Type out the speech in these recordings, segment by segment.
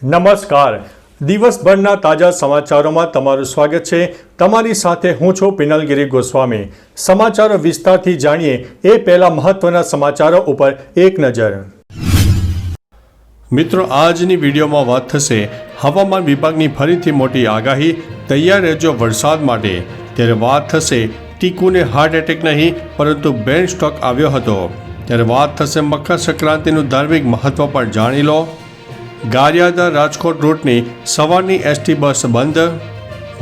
નમસ્કાર. દિવસભરના તાજા સમાચારોમાં તમારું સ્વાગત છે. તમારી સાથે હું છું પિનલગીરી ગોસ્વામી. સમાચારો વિસ્તારથી જાણીએ એ પહેલા મહત્વના સમાચારો ઉપર એક નજર. મિત્રો, આજની વિડીયોમાં વાત થશે હવામાન વિભાગની ફરીથી મોટી આગાહી, તૈયાર રહેજો વરસાદ માટે. ત્યારે વાત થશે ટીકુને હાર્ટ એટેક નહીં પરંતુ બ્રેન સ્ટ્રોક આવ્યો હતો. ત્યારે વાત થશે મકર સંક્રાંતિનું ધાર્મિક મહત્વ પણ જાણી લો. ગારિયાદા રાજકોટ રૂટની સવારની એસટી બસ બંધ.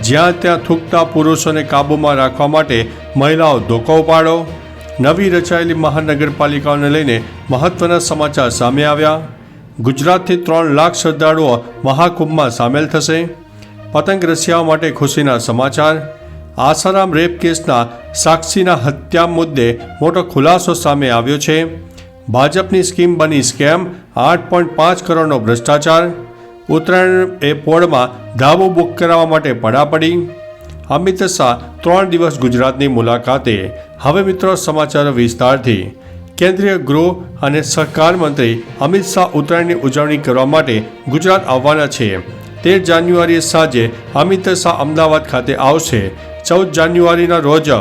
જ્યાં ત્યાં થૂંકતા પુરુષોને કાબૂમાં રાખવા માટે મહિલાઓ ધોકો ઉપાડો. નવી રચાયેલી મહાનગરપાલિકાઓને લઈને મહત્વના સમાચાર સામે આવ્યા. ગુજરાતથી 3 લાખ શ્રદ્ધાળુઓ મહાકુંભમાં સામેલ થશે. પતંગ રસિયાઓ માટે ખુશીના સમાચાર. આસારામ રેપ કેસના સાક્ષીના હત્યા મુદ્દે મોટો ખુલાસો સામે આવ્યો છે. ભાજપની સ્કીમ બની સ્કેમ, 8.5 કરોડનો ભ્રષ્ટાચાર. ઉત્તરાયણ એ પોળમાં ધાબો બુક કરાવવા માટે પડાપડી. અમિત શાહ 3 દિવસ ગુજરાતની મુલાકાતે. હવે મિત્રો સમાચારો વિસ્તારથી. કેન્દ્રીય ગૃહ અને સહકાર મંત્રી અમિત શાહ ઉત્તરાયણની ઉજવણી કરવા માટે ગુજરાત આવવાના છે. 13 જાન્યુઆરીએ સાંજે અમિત શાહ અમદાવાદ ખાતે આવશે. 14 જાન્યુઆરીના રોજ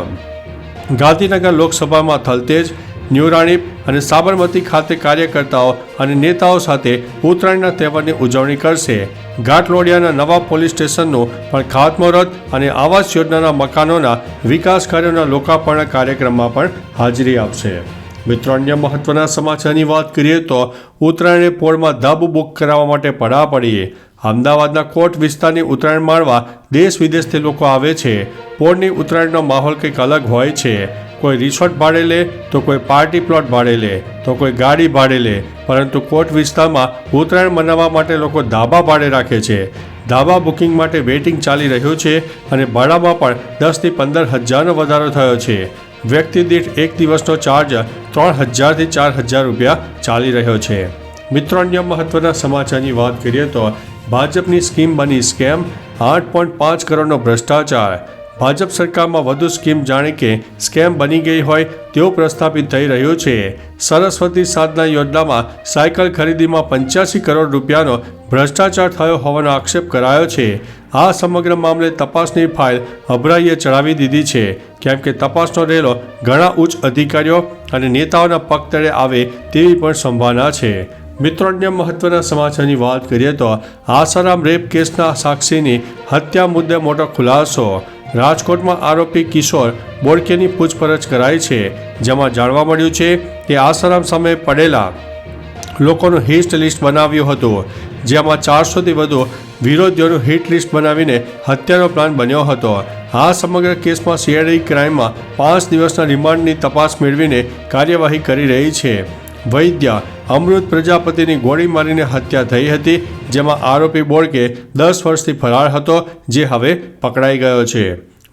ગાંધીનગર લોકસભામાં થલતેજ, ન્યૂરાણીપ અને સાબરમતી ખાતે કાર્યકર્તાઓ અને નેતાઓ સાથે ઉત્તરાયણના તહેવારની ઉજવણી કરશે. ઘાટલોડિયાના નવા પોલીસ સ્ટેશનનું પણ ખાતમુહૂર્ત અને આવાસ યોજનાના મકાનોના વિકાસ કાર્યોના લોકાર્પણ કાર્યક્રમમાં પણ હાજરી આપશે. મિત્રો, અન્ય મહત્વના સમાચારની વાત કરીએ તો ઉત્તરાયણે પોળમાં ધાબુ બુક કરાવવા માટે પડાપડી. અમદાવાદના કોટ વિસ્તારની ઉત્તરાયણ માણવા દેશ વિદેશથી લોકો આવે છે. પોળની ઉત્તરાયણનો માહોલ કંઈક અલગ હોય છે. કોઈ રિસોર્ટ ભાડે લે તો કોઈ પાર્ટી પ્લોટ ભાડે લે તો કોઈ ગાડી ભાડે લે, પરંતુ કોટ વિસ્તારમાં ઉત્તરાયણ મનાવવા માટે લોકો ધાબા ભાડે રાખે છે. ધાબા બુકિંગ માટે વેઇટિંગ ચાલી રહ્યું છે અને ભાડામાં પણ 10 થી 15 હજારનો વધારો થયો છે. વ્યક્તિ દીઠ એક દિવસનો ચાર્જ 3000 થી 4000 રૂપિયા ચાલી રહ્યો છે. મિત્રો, અન્ય મહત્વના સમાચારની વાત કરીએ તો ભાજપની સ્કીમ બની સ્કેમ, 8.5 કરોડનો ભ્રષ્ટાચાર. ભાજપ સરકારમાં વધુ સ્કીમ જાણે કે સ્કેમ બની ગઈ હોય તેવું પ્રસ્થાપિત થઈ રહ્યું છે. સરસ્વતી સાધના યોજનામાં સાયકલ ખરીદીમાં 85 કરોડ રૂપિયાનો ભ્રષ્ટાચાર થયો હોવાનો આક્ષેપ કરાયો છે. આ સમગ્ર મામલે તપાસની ફાઇલ અભરાઈએ ચડાવી દીધી છે, કેમ કે તપાસનો રેલો ઘણા ઉચ્ચ અધિકારીઓ અને નેતાઓના પગ તળે આવે તેવી પણ સંભાવના છે. મિત્રો, અન્ય મહત્વના સમાચારની વાત કરીએ તો આસારામ રેપ કેસના સાક્ષીની હત્યા મુદ્દે મોટો ખુલાસો. રાજકોટમાં આરોપી કિશોર બોડકેની પૂછપરછ કરાઈ છે, જેમાં જાણવા મળ્યું છે કે આસારામ સામે પડેલા લોકોનું હિટ લિસ્ટ બનાવ્યું હતું, જેમાં 400થી વધુ વિરોધીઓનું હિટ લિસ્ટ બનાવીને હત્યાનો પ્લાન બન્યો હતો. આ સમગ્ર કેસમાં સીઆઈડી ક્રાઇમમાં 5 દિવસના રિમાન્ડની તપાસ મેળવીને કાર્યવાહી કરી રહી છે. વૈદ્ય અમૃત પ્રજાપતિની ગોળી મારીને હત્યા થઈ હતી, જેમાં આરોપી બોડકે 10 વર્ષથી ફરાર હતો, જે હવે પકડાઈ ગયો છે.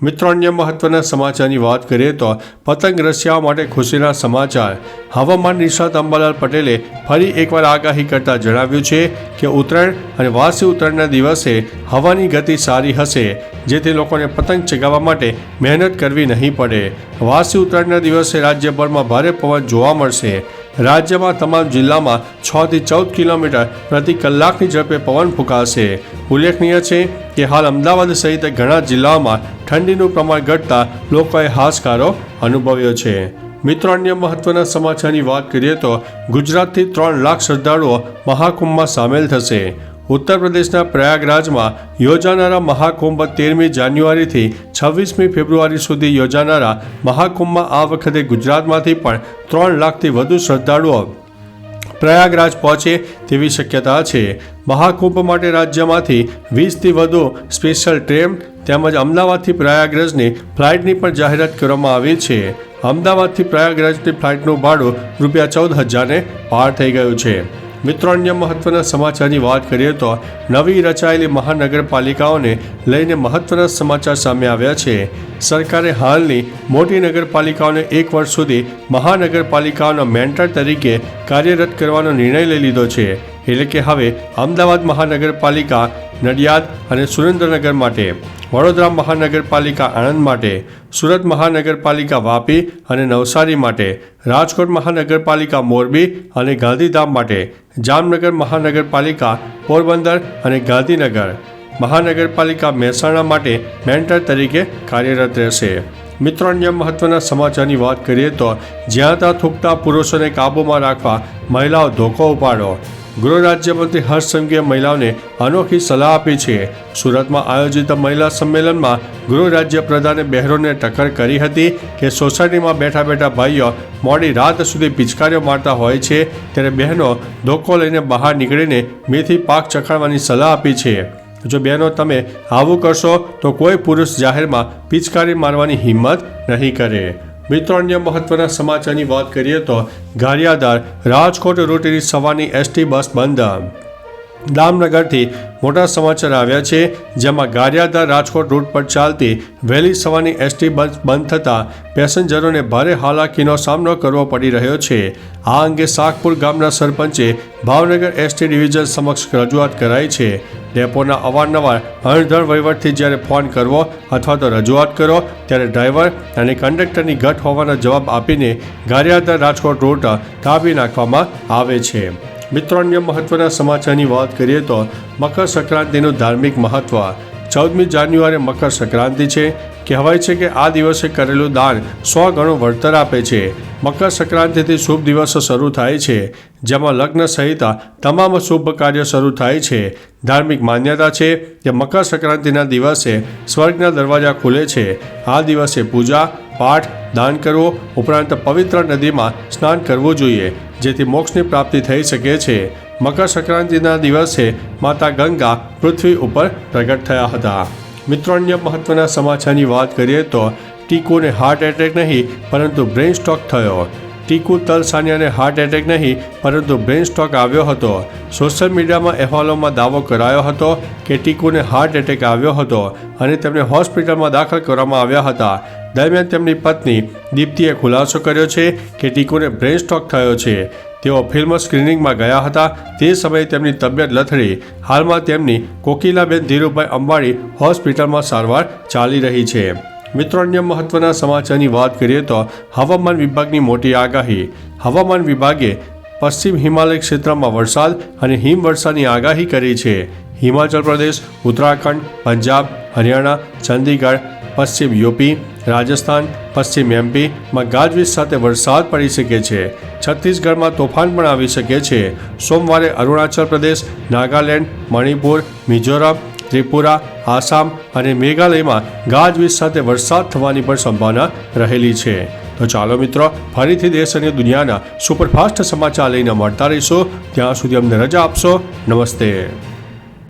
મિત્રો, અન્ય મહત્વના સમાચારની વાત કરીએ તો પતંગ રસિયાઓ માટે ખુશીના સમાચાર. હવામાન નિષ્ણાત અંબાલાલ પટેલે ફરી એકવાર આગાહી કરતા જણાવ્યું છે કે ઉત્તરાયણ અને વાસી ઉત્તરાયણના દિવસે હવાની ગતિ સારી હશે, જેથી લોકોને પતંગ ચગાવવા માટે મહેનત કરવી નહીં પડે. વાસી ઉત્તરાયણના દિવસે રાજ્યભરમાં ભારે પવન જોવા મળશે. રાજ્યમાં તમામ જિલ્લામાં 6 થી 14 કિલોમીટર પ્રતિ કલાકની ઝડપે પવન ફૂંકાશે. ઉલ્લેખનીય છે કે હાલ અમદાવાદ સહિત ઘણા જિલ્લાઓમાં ઠંડીનું પ્રમાણ ઘટતા લોકોએ હાશકારો અનુભવ્યો છે. મિત્રો, અન્ય મહત્વના સમાચારની વાત કરીએ તો ગુજરાતથી 3 લાખ શ્રદ્ધાળુઓ મહાકુંભમાં સામેલ થશે. ઉત્તર પ્રદેશના પ્રયાગરાજમાં યોજાનારા મહાકુંભ 13મી જાન્યુઆરીથી 26મી ફેબ્રુઆરી સુધી યોજાનારા મહાકુંભમાં આ વખતે ગુજરાતમાંથી પણ 3 લાખથી વધુ શ્રદ્ધાળુઓ પ્રયાગરાજ પહોંચે તેવી શક્યતા છે. મહાકુંભ માટે રાજ્યમાંથી 20થી વધુ સ્પેશિયલ ટ્રેન તેમજ અમદાવાદથી પ્રયાગરાજની ફ્લાઇટની પણ જાહેરાત કરવામાં આવી છે. અમદાવાદથી પ્રયાગરાજની ફ્લાઇટનું ભાડું ₹14,000ને પાર થઈ ગયું છે. મિત્રો, અન્ય મહત્વના સમાચારની વાત કરીએ તો નવી રચાયેલી મહાનગરપાલિકાઓને લઈને મહત્વના સમાચાર સામે આવ્યા છે. સરકારે હાલની મોટી નગરપાલિકાઓને 1 વર્ષ સુધી મહાનગરપાલિકાઓના મેન્ટર તરીકે કાર્યરત કરવાનો નિર્ણય લઈ લીધો છે. એટલે કે હવે અમદાવાદ મહાનગરપાલિકા નડિયાદ અને સુરેન્દ્રનગર માટે, વડોદરા મહાનગરપાલિકા આણંદ માટે, સુરત મહાનગરપાલિકા વાપી અને નવસારી માટે, રાજકોટ મહાનગરપાલિકા મોરબી અને ગાંધીધામ માટે, જામનગર મહાનગરપાલિકા પોરબંદર અને ગાંધીનગર મહાનગરપાલિકા મહેસાણા માટે મેન્ટર તરીકે કાર્યરત રહેશે. મિત્રો, અન્ય મહત્વના સમાચારની વાત કરીએ તો જ્યાં ત્યાં થૂંકતા પુરુષોને કાબૂમાં રાખવા મહિલાઓ ધોકો ઉપાડો. ગૃહ રાજ્યમંત્રી હર્ષ સંઘવીએ મહિલાઓને અનોખી સલાહ આપી છે. સુરતમાં આયોજિત મહિલા સંમેલનમાં ગૃહ રાજ્ય પ્રધાને બહેનોને ટક્કર કરી હતી કે સોસાયટીમાં બેઠા બેઠા ભાઈઓ મોડી રાત સુધી પિચકારીઓ મારતા હોય છે, ત્યારે બહેનો ધોકો લઈને બહાર નીકળીને મેથી પાક ચખાડવાની સલાહ આપી છે. જો બહેનો તમે આવું કરશો તો કોઈ પુરુષ જાહેરમાં પિચકારી મારવાની હિંમત નહીં કરે. મિત્રો, અન્ય મહત્વના સમાચારની વાત કરીએ તો ગારિયાધાર રાજકોટ રૂટની સવારની એસટી બસ બંધ. દામનગરથી મોટા સમાચાર આવ્યા છે, જેમાં ગારિયાધાર રાજકોટ રૂટ પર ચાલતી વહેલી સવારની એસટી બસ બંધ થતાં પેસેન્જરોને ભારે હાલાકીનો સામનો કરવો પડી રહ્યો છે. આ અંગે સાકપુર ગામના સરપંચે ભાવનગર એસટી ડિવિઝન સમક્ષ રજૂઆત કરાઈ છે. ડેપોના અવારનવાર અણધણ વહીવટથી જ્યારે ફોન કરવો અથવા તો રજૂઆત કરો ત્યારે ડ્રાઈવર અને કંડક્ટરની ઘટ હોવાનો જવાબ આપીને ગારિયાધાર રાજકોટ રૂટ કાપી નાખવામાં આવે છે. મિત્રો, અન્ય મહત્વના સમાચારની વાત કરીએ તો મકર સંક્રાંતિનું ધાર્મિક મહત્વ. 14મી જાન્યુઆરી મકર સંક્રાંતિ છે. કહેવાય છે કે આ દિવસે કરેલું દાન 100 ગણું વળતર આપે છે. મકર સંક્રાંતિથી શુભ દિવસો શરૂ થાય છે, જેમાં લગ્ન સહિત તમામ શુભ કાર્યો શરૂ થાય છે. ધાર્મિક માન્યતા છે કે મકર સંક્રાંતિના દિવસે સ્વર્ગના દરવાજા ખુલે છે. આ દિવસે પૂજા પાઠ દાન કરવું ઉપરાંત પવિત્ર નદીમાં સ્નાન કરવું જોઈએ, જેથી મોક્ષની પ્રાપ્તિ થઈ શકે છે. મકર સંક્રાંતિના દિવસે માતા ગંગા પૃથ્વી ઉપર પ્રગટ થયા હતા. મિત્રો, અન્ય મહત્વના સમાચારની વાત કરીએ તો ટીકુને હાર્ટ એટેક નહીં પરંતુ બ્રેઇન સ્ટ્રોક થયો. ટીકુ તલસાનિયાને હાર્ટ એટેક નહીં પરંતુ બ્રેઇન સ્ટ્રોક આવ્યો હતો. સોશિયલ મીડિયામાં અહેવાલોમાં દાવો કરાયો હતો કે ટીકુને હાર્ટ એટેક આવ્યો હતો અને તેમને હોસ્પિટલમાં દાખલ કરવામાં આવ્યા હતા. દરમિયાન તેમની પત્ની દીપ્તિએ ખુલાસો કર્યો છે કે ટીકુને બ્રેઇન સ્ટ્રોક થયો છે. તેઓ ફિલ્મ સ્ક્રીનિંગમાં ગયા હતા. તે સમયે તેમની તબિયત લથડી. હાલમાં તેમની કોકિલાબેન ધીરુભાઈ અંબાણી હોસ્પિટલમાં સારવાર ચાલી રહી છે. મિત્રો, અન્ય મહત્વના સમાચારની વાત કરીએ તો હવામાન વિભાગની મોટી આગાહી. હવામાન વિભાગે પશ્ચિમ હિમાલય ક્ષેત્રમાં વરસાદ અને હિમવર્ષાની આગાહી કરી છે. હિમાચલ પ્રદેશ, ઉત્તરાખંડ, પંજાબ, હરિયાણા, ચંદીગઢ, પશ્ચિમ યુપી, રાજસ્થાન, પશ્ચિમ એમપીમાં ગાજવીજ સાથે વરસાદ પડી શકે છે. છત્તીસગઢમાં તોફાન પણ આવી શકે છે. સોમવારે અરુણાચલ પ્રદેશ, નાગાલેન્ડ, મણિપુર, મિઝોરમ, ત્રિપુરા, આસામ અને મેઘાલયમાં ગાજવીજ સાથે વરસાદ થવાની પણ સંભાવના રહેલી છે. તો ચાલો મિત્રો, ફરીથી દેશ અને દુનિયાના સુપરફાસ્ટ સમાચાર લઈને મળતા રહીશું. ત્યાં સુધી અમને રજા આપશો. નમસ્તે.